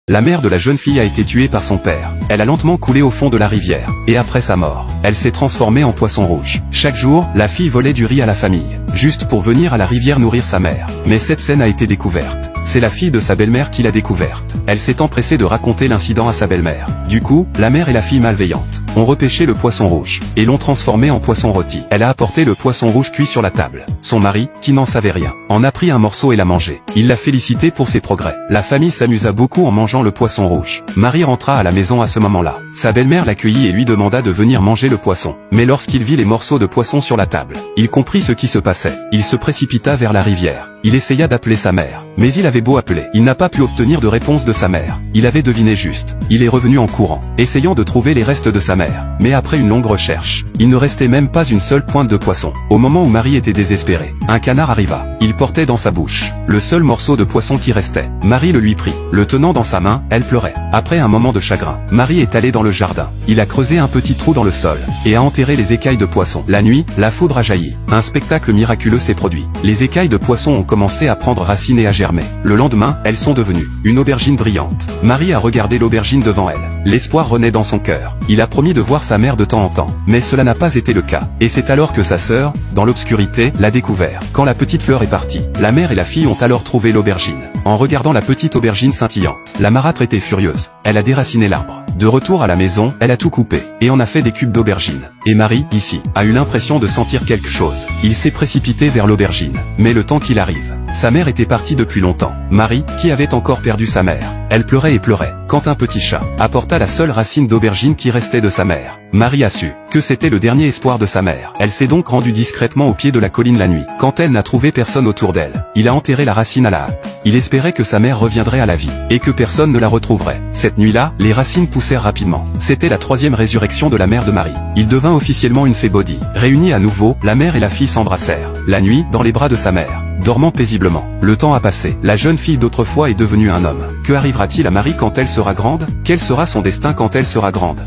La mère de la jeune fille a été tuée par son père. Elle a lentement coulé au fond de la rivière. Et après sa mort, elle s'est transformée en poisson rouge. Chaque jour, la fille volait du riz à la famille, juste pour venir à la rivière nourrir sa mère. Mais cette scène a été découverte. C'est la fille de sa belle-mère qui l'a découverte. Elle s'est empressée de raconter l'incident à sa belle-mère. Du coup, la mère et la fille malveillantes ont repêché le poisson rouge et l'ont transformé en poisson rôti. Elle a apporté le poisson rouge cuit sur la table. Son mari, qui n'en savait rien, en a pris un morceau et l'a mangé. Il l'a félicité pour ses progrès. La famille s'amusa beaucoup en mangeant le poisson rouge. Marie rentra à la maison à ce moment-là. Sa belle-mère l'accueillit et lui demanda de venir manger le poisson. Mais lorsqu'il vit les morceaux de poisson sur la table, il comprit ce qui se passait. Il se précipita vers la rivière. Il essaya d'appeler sa mère, mais il avait beau appeler, il n'a pas pu obtenir de réponse de sa mère. Il avait deviné juste. Il est revenu en courant, essayant de trouver les restes de sa mère. Mais après une longue recherche, il ne restait même pas une seule pointe de poisson. Au moment où Marie était désespérée, un canard arriva. Il portait dans sa bouche le seul morceau de poisson qui restait. Marie le lui prit. Le tenant dans sa main, elle pleurait. Après un moment de chagrin, Marie est allée dans le jardin. Il a creusé un petit trou dans le sol et a enterré les écailles de poisson. La nuit, la foudre a jailli. Un spectacle miraculeux s'est produit. Les écailles de poisson ont commencé à prendre racine et à germer. Le lendemain, elles sont devenues une aubergine brillante. Marie a regardé l'aubergine devant elle. L'espoir renaît dans son cœur. Il a promis de voir sa mère de temps en temps. Mais cela n'a pas été le cas. Et c'est alors que sa sœur, dans l'obscurité, l'a découvert. Quand la petite fleur est partie, la mère et la fille ont alors trouvé l'aubergine. En regardant la petite aubergine scintillante, la marâtre était furieuse. Elle a déraciné l'arbre. De retour à la maison, elle a tout coupé et en a fait des cubes d'aubergine. Et Marie, ici, a eu l'impression de sentir quelque chose. Il s'est précipité vers l'aubergine. Mais le temps qu'il arrive, sa mère était partie depuis longtemps. Marie, qui avait encore perdu sa mère, elle pleurait et pleurait, quand un petit chat apporta la seule racine d'aubergine qui restait de sa mère. Marie a su que c'était le dernier espoir de sa mère. Elle s'est donc rendue discrètement au pied de la colline la nuit. Quand elle n'a trouvé personne autour d'elle, il a enterré la racine à la hâte. Il espérait que sa mère reviendrait à la vie, et que personne ne la retrouverait. Cette nuit-là, les racines poussèrent rapidement. C'était la troisième résurrection de la mère de Marie. Il devint officiellement une fée body. Réunis à nouveau, la mère et la fille s'embrassèrent. La nuit, dans les bras de sa mère, dormant paisiblement. Le temps a passé. La jeune fille d'autrefois est devenue un homme. Que arrivera-t-il à Marie quand elle sera grande? Quel sera son destin quand elle sera grande?